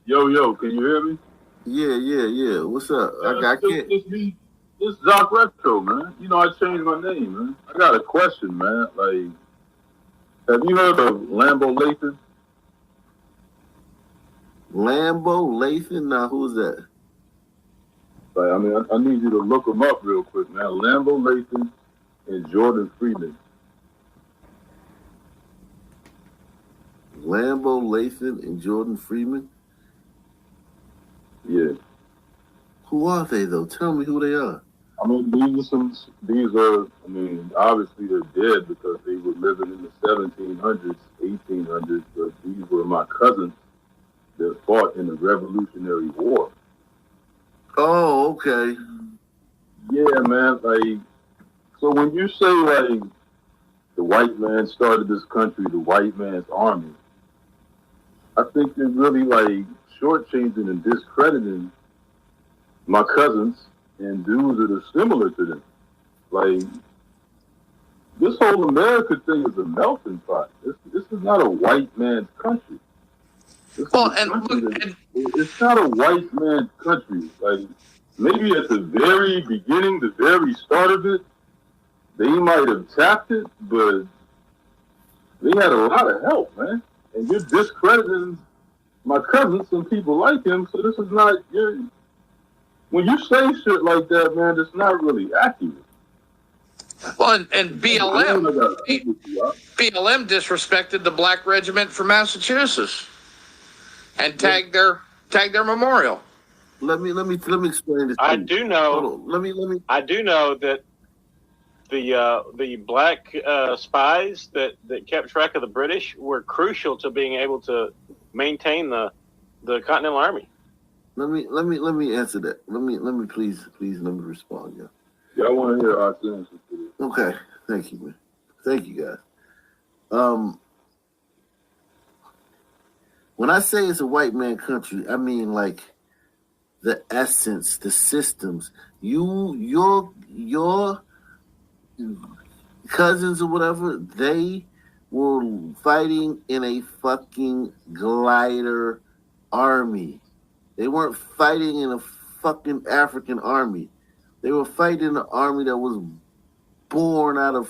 Yo, can you hear me? Yeah. What's up? Yeah, it's me. It's Doc Retro, man. You know, I changed my name, man. I got a question, man. Like, have you heard of Lambo Lathan? Lambo Lathan? Now, who's that? Like, I mean, I need you to look them up real quick, man. Lambo Lathan and Jordan Freeman. Lambo Lathan and Jordan Freeman? Yeah. Who are they, though? Tell me who they are. I mean, I mean, obviously they're dead because they were living in the 1700s, 1800s, but these were my cousins that fought in the Revolutionary War. Oh, okay. Yeah, man. Like, so when you say like the white man started this country, the white man's army, I think they're really like shortchanging and discrediting my cousins and dudes that are similar to them. Like, this whole America thing is a melting pot. This is not a white man's country. It's not a white man's country. Like, maybe at the very beginning, the very start of it, they might have tapped it, but they had a lot of help, man. And you're discrediting my cousins and people like him, so this is not when you say shit like that, man, it's not really accurate. Well, and BLM disrespected the Black Regiment from Massachusetts and tagged their memorial. Let me explain this. I do know. Let me. I do know that the black spies that kept track of the British were crucial to being able to maintain the Continental Army. Let me answer that. Let me please let me respond. Yeah, I want to hear our answers to this. Okay, thank you, man. Thank you, guys. When I say it's a white man country, I mean like the essence, the systems. Your cousins or whatever, they were fighting in a fucking glider army. They weren't fighting in a fucking African army. They were fighting in an army that was born out of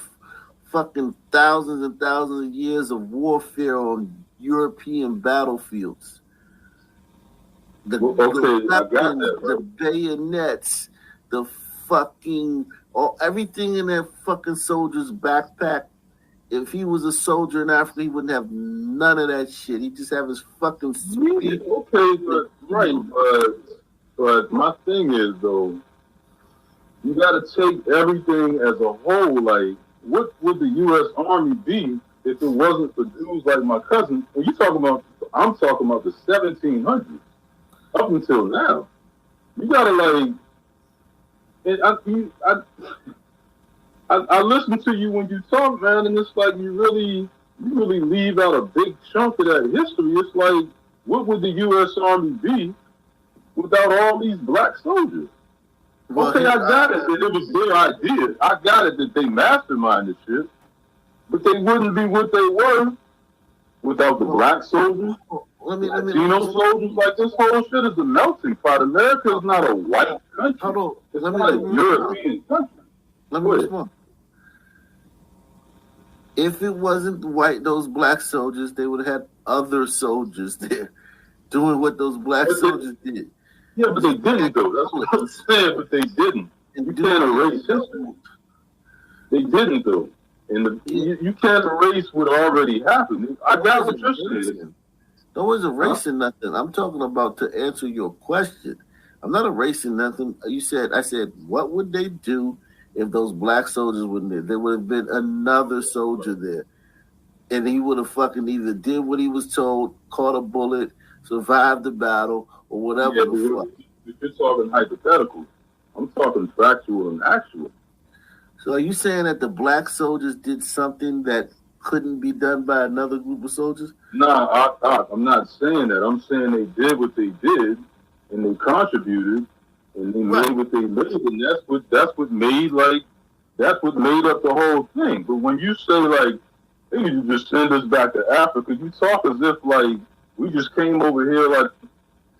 fucking thousands and thousands of years of warfare on European battlefields. The bayonets, the fucking, everything in that fucking soldier's backpack. If he was a soldier in Africa, he wouldn't have none of that shit. He'd just have his fucking speed. Okay, but my thing is, though, you got to take everything as a whole. Like, what would the U.S. Army be if it wasn't for dudes like my cousin? And I'm talking about the 1700s up until now. You got to like, and I listen to you when you talk, man, and it's like you really leave out a big chunk of that history. It's like, what would the U.S. Army be without all these black soldiers? Okay, I got it that it was their idea. I got it that they masterminded shit, but they wouldn't be what they were without the black soldiers. Latino soldiers. Like, this whole shit is a melting pot. America is not a white country. It's not a European country. Let me respond. If it wasn't those black soldiers, they would have had other soldiers there doing what those black soldiers did. Yeah, but they didn't, though. That's what I'm saying, but they didn't. You can't erase history. They didn't, though. And you can't erase what already happened. I got what you're saying. No one's erasing nothing. I'm talking about to answer your question. I'm not erasing nothing. I said, what would they do if those black soldiers weren't there? There would have been another soldier there. And he would have fucking either did what he was told, caught a bullet, survived the battle, or whatever the fuck. You're talking hypothetical. I'm talking factual and actual. So are you saying that the black soldiers did something that couldn't be done by another group of soldiers? No, I'm not saying that. I'm saying they did what they did, and they contributed, and they made what they made, and that's what made up the whole thing. But when you say like, hey, you just send us back to Africa, you talk as if like we just came over here like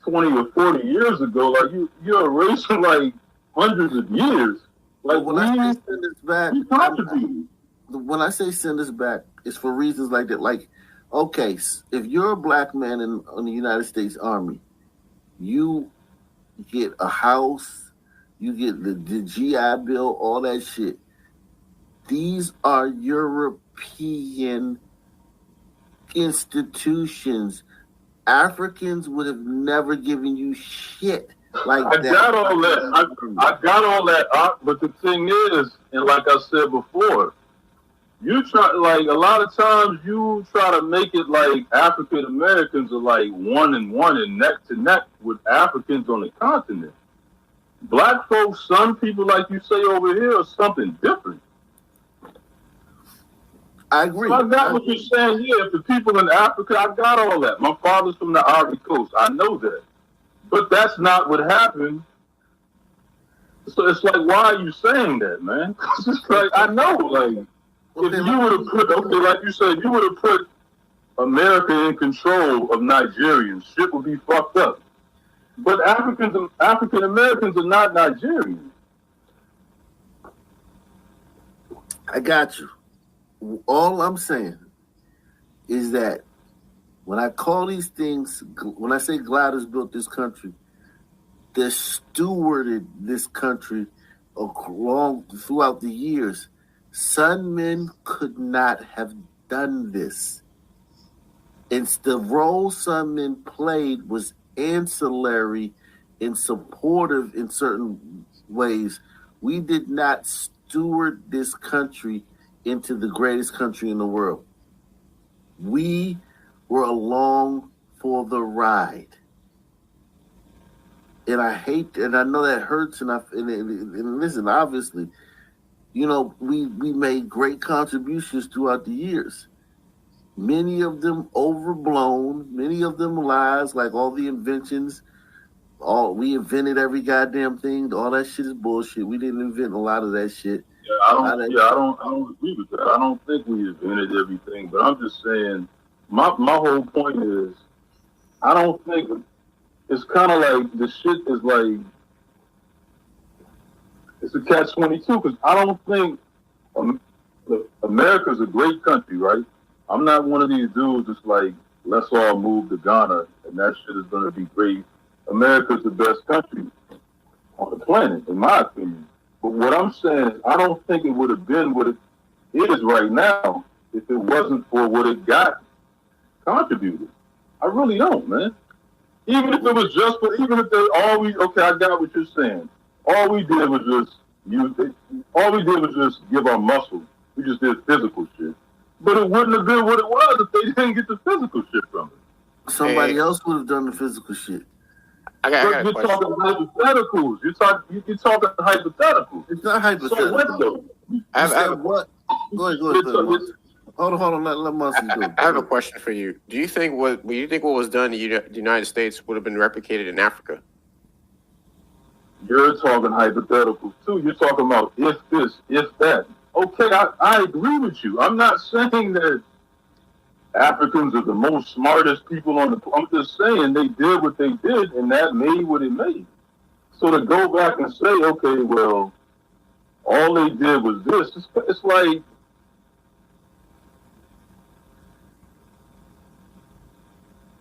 20 or 40 years ago. Like you're erasing like hundreds of years. Like when I say send us back, we contributed. when I say send us back, it's for reasons like that. Like, okay, if you're a black man in the United States Army, you get a house, you get the GI Bill, all that shit. These are European institutions. Africans would have never given you shit like that. I got all that. I got all that. But the thing is, and like I said before, you try, like a lot of times you try to make it like African Americans are like one and neck to neck with Africans on the continent. Black folks, some people like you say over here, are something different. I agree. So I got what you're saying here. If the people in Africa, I got all that. My father's from the Ivory Coast. I know that. But that's not what happened. So it's like, why are you saying that, man? It's just like, I know, like, if you would have put, okay, like you said, you would have put America in control of Nigerians, shit would be fucked up. But African Americans are not Nigerians. I got you. All I'm saying is that when I call these things, when I say gliders built this country, they stewarded this country throughout the years. Sun men could not have done this. And the role Sun men played was ancillary and supportive in certain ways. We did not steward this country into the greatest country in the world. We were along for the ride. And I hate, and I know that hurts, and listen, obviously, you know, we made great contributions throughout the years. Many of them overblown, many of them lies, like all the inventions. We invented every goddamn thing. All that shit is bullshit. We didn't invent a lot of that shit. I don't agree with that. I don't think we invented everything, but I'm just saying, my whole point is, I don't think, it's kind of like, the shit is like, it's a catch-22, because I don't think, look, America's a great country, right? I'm not one of these dudes that's like, let's all move to Ghana, and that shit is going to be great. America's the best country on the planet, in my opinion. But what I'm saying is, I don't think it would have been what it is right now if it wasn't for what it got contributed. I really don't, man. Even if it was just for, even if they always, okay, I got what you're saying. All we did was just give our muscle. We just did physical shit. But it wouldn't have been what it was if they didn't get the physical shit from it. Somebody else would have done the physical shit. But you're talking hypotheticals. You're talking hypotheticals. It's not hypothetical. So what though? I have what? Go ahead. Hold on. Let Muncie go. I have a question for you. Do you think what was done in the United States would have been replicated in Africa? You're talking hypotheticals too. You're talking about if this, if that. Okay, I agree with you. I'm not saying that Africans are the most smartest people on the planet. I'm just saying they did what they did, and that made what it made. So to go back and say, okay, well, all they did was this, it's like,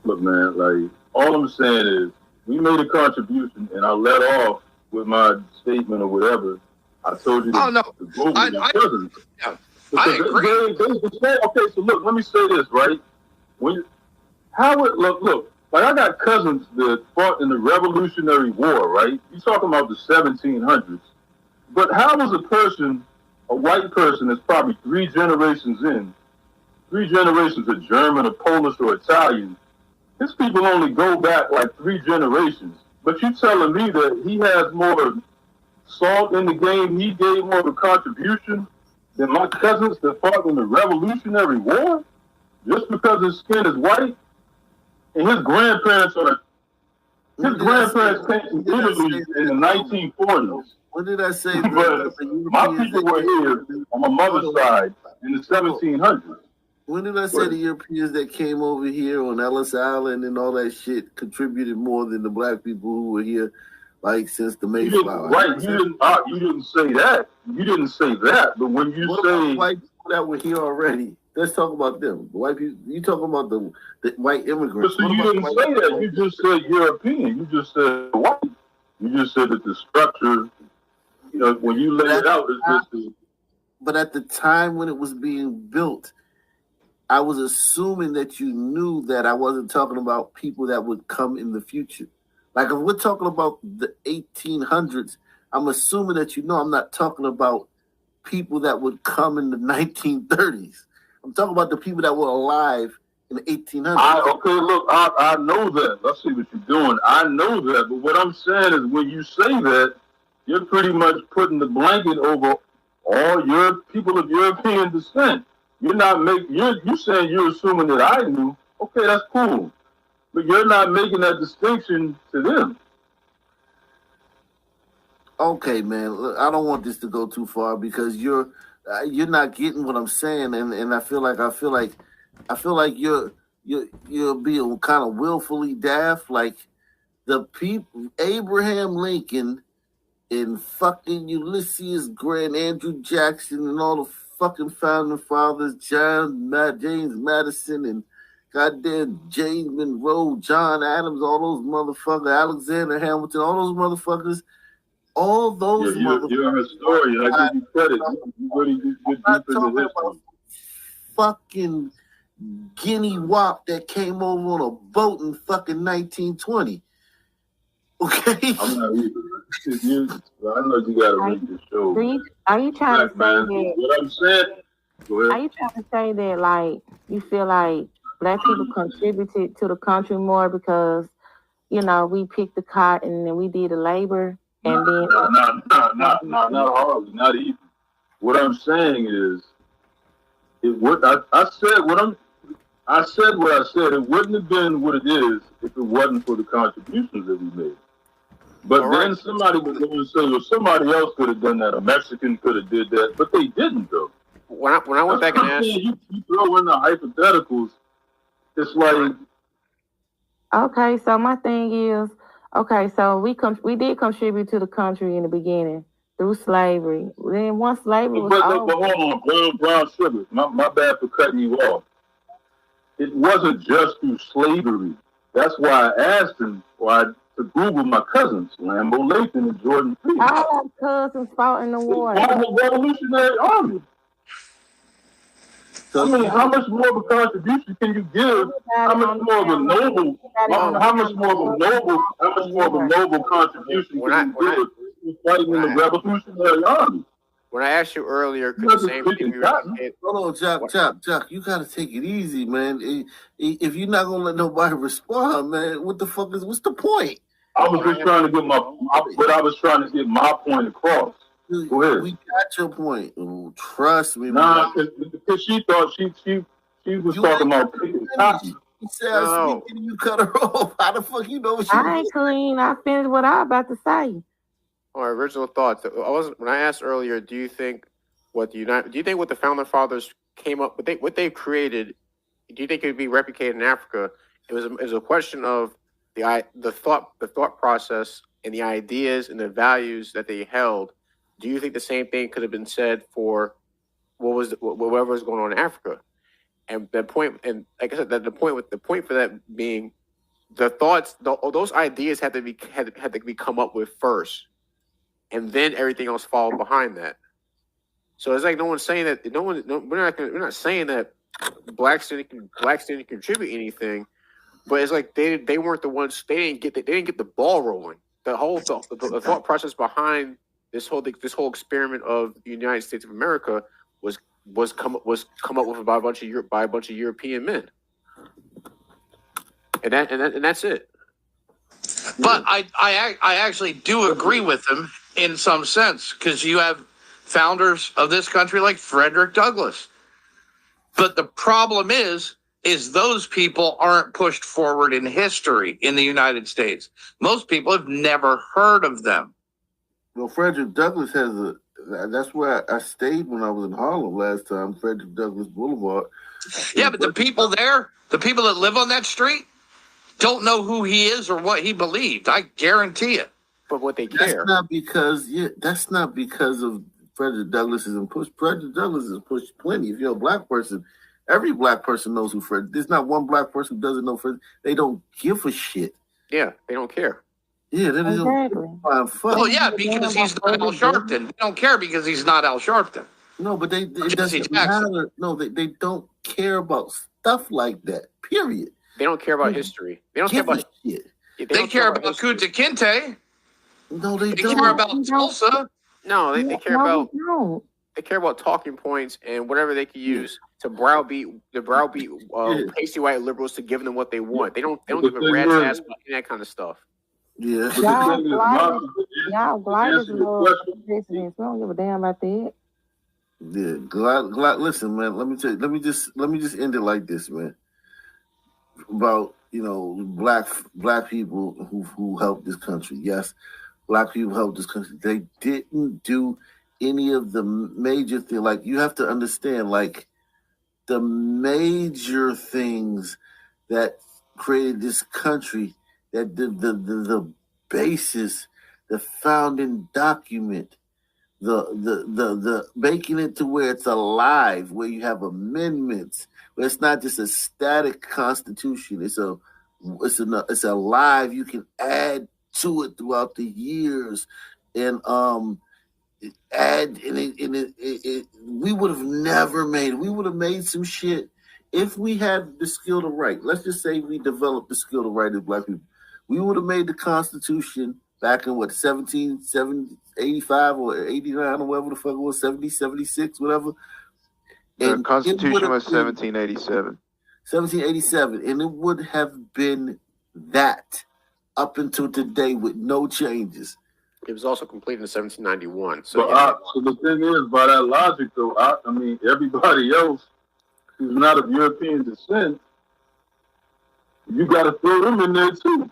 look, man, like, all I'm saying is, we made a contribution, and I let off with my statement or whatever. I told you to go with my cousins. I agree. Okay, so look, let me say this, right? Look, like I got cousins that fought in the Revolutionary War, right? You're talking about the 1700s. But how was a white person that's probably three generations of German or Polish or Italian, his people only go back like 3 generations. But you telling me that he has more salt in the game, he gave more of a contribution than my cousins that fought in the Revolutionary War, just because his skin is white, and his grandparents came from Italy in the 1940s. What did I say? But my people were here on my mother's side in the 1700s. When did I say the Europeans that came over here on Ellis Island and all that shit contributed more than the black people who were here, like since the Mayflower? You didn't say that. You didn't say that. But when you say white people that were here already, let's talk about them. The white people. You talking about the white immigrants? But so you didn't say that. You just said European. You just said white. You just said that the structure. You know, when you lay it out, it's just. But at the time when it was being built, I was assuming that you knew that I wasn't talking about people that would come in the future. Like if we're talking about the 1800s, I'm assuming that you know I'm not talking about people that would come in the 1930s. I'm talking about the people that were alive in the 1800s. Okay, look, I know that. I see what you're doing. I know that. But what I'm saying is when you say that, you're pretty much putting the blanket over all your people of European descent. You're not making. You're saying you're assuming that I knew. Okay, that's cool, but you're not making that distinction to them. Okay, man. Look, I don't want this to go too far because you're not getting what I'm saying, and I feel like you're being kind of willfully daft. Like the people, Abraham Lincoln and fucking Ulysses Grant, Andrew Jackson, and all the fucking founding fathers, James Madison, and goddamn James Monroe, John Adams, all those motherfuckers, Alexander Hamilton, all those motherfuckers, all those motherfuckers. You're a historian. I give you credit. You really get deep into history. Fucking Guinea Wop that came over on a boat in fucking 1920. Okay. I'm not either. I know you gotta read the show. Are you trying to say that? What I'm saying. Go ahead. Are you trying to say that like you feel like black people contributed to the country more because we picked the cotton and we did the labor and then not hardly, not even. What I'm saying is, I said what I said. It wouldn't have been what it is if it wasn't for the contributions that we made. But then somebody was going to say, well, somebody else could have done that. A Mexican could have did that, but they didn't, though. When I went back and asked, you throw in the hypotheticals. It's like, okay. So my thing is, so we did contribute to the country in the beginning through slavery. Then once slavery was over, but hold on, brown sugar. My bad for cutting you off. It wasn't just through slavery. That's why I asked him, to Google my cousins, Lambo Lathan and Jordan Peele. All our cousins fought in the war. Part of the Revolutionary Army. So, I mean, how much more of a contribution can you give? How much more of a noble contribution can you give fighting in the Revolutionary Army? When I asked you earlier, could the same thing be replicated? Hold on, Chuck. You gotta take it easy, man. If you're not gonna let nobody respond, man, what's the point? I was just trying to get my point across. Go ahead. We got your point. Ooh, trust me. Nah, because she thought she was talking about picking cotton. She said, I speak and you cut her off. How the fuck you know what she I ain't clean. I finished what I was about to say. All right, original thoughts. When I asked earlier, do you think what the Founding Fathers came up with, what they created, do you think it would be replicated in Africa? It was a question of the thought process and the ideas and the values that they held. Do you think the same thing could have been said for whatever was going on in Africa? And the point, and like I said, the point for that being, the thoughts, those ideas had to be come up with first, and then everything else followed behind that. So it's like no one's saying that. We're not saying that blacks didn't contribute anything, but it's like they weren't the ones. They didn't get the ball rolling. The thought process behind this whole experiment of the United States of America was come up with by a bunch of European men, and that's it. But I actually do agree with him in some sense, because you have founders of this country like Frederick Douglass. But the problem is those people aren't pushed forward in history in the United States. Most people have never heard of them. Well, Frederick Douglass has That's where I stayed when I was in Harlem last time, Frederick Douglass Boulevard. Yeah, but the people there, the people that live on that street, don't know who he is or what he believed. I guarantee it. But what they care. That's not because of Frederick Douglass isn't pushed. Frederick Douglass is pushed plenty. If you're a black person, every black person knows who Frederick. There's not one black person who doesn't know Frederick. They don't give a shit. Yeah, they don't care. Yeah, they Exactly. don't. Fuck. Well, yeah, because he's not Al Sharpton. They don't care because he's not Al Sharpton. No, but it Jesse doesn't Jackson. matter. No, they don't care about stuff like that. Period. They don't care about history. They don't care about shit. They They don't care about history. Kunta Kinte. No, they They don't. care about Tulsa. No, they care No, about we don't. they care about talking points and whatever they can use to browbeat pasty white liberals to give them what they want. They don't give a rat's ass about any of that kind of stuff. Yeah. Y'all gliders love presidents. We don't give a damn about that. Yeah, listen, man. Let me tell you. Let me just end it like this, man. About black people who helped this country. Yes, black people helped this country. They didn't do any of the major things. Like, you have to understand, like, the major things that created this country, that the basis, the founding document, the making it to where it's alive, where you have amendments, where it's not just a static constitution. It's alive. You can add to it throughout the years, and we would have never made it. We would have made some shit if we had the skill to write. Let's just say we developed the skill to write as black people. We would have made the Constitution back in 1785 or 89 or whatever the fuck it was, 70, 76, whatever. The And Constitution was 1787. 1787, and it would have been that up until today with no changes. It was also completed in 1791. So, So the thing is, by that logic, though, I mean, everybody else who's not of European descent, you got to throw them in there too.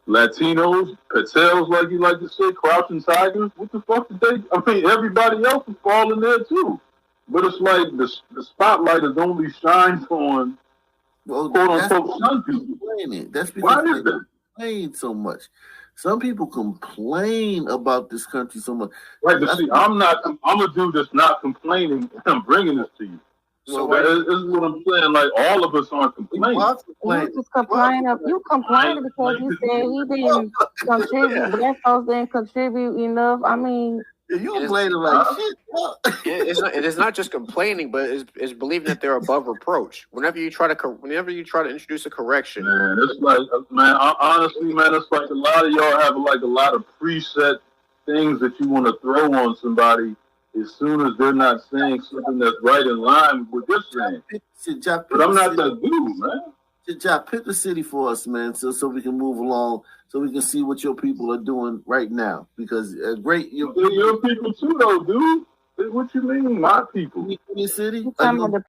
Latinos, Patels, like you like to say, Crouching Tigers. What the fuck did they? I mean, everybody else is falling there too. But it's like the spotlight is only shines on quote unquote some people. That's Why because is they that? complain so much. Some people complain about this country so much. Right, but see, I'm a dude that's not complaining, and I'm bringing this to you. So this is what I'm saying. Like, all of us aren't complaining. You just complaining because you said he didn't contribute. Black folks didn't contribute enough. I mean, you complaining like shit. It's not just complaining, but it's believing that they're above reproach. Whenever you try to introduce a correction, Man, it's like, honestly, it's like a lot of y'all have like a lot of preset things that you want to throw on somebody as soon as they're not saying something that's right in line with what you're saying. But I'm not that dude, man. Jack, pick the city for us, man, so we can move along, so we can see what your people are doing right now. Because your people too, though, dude. What you mean, my people? Your city? some of the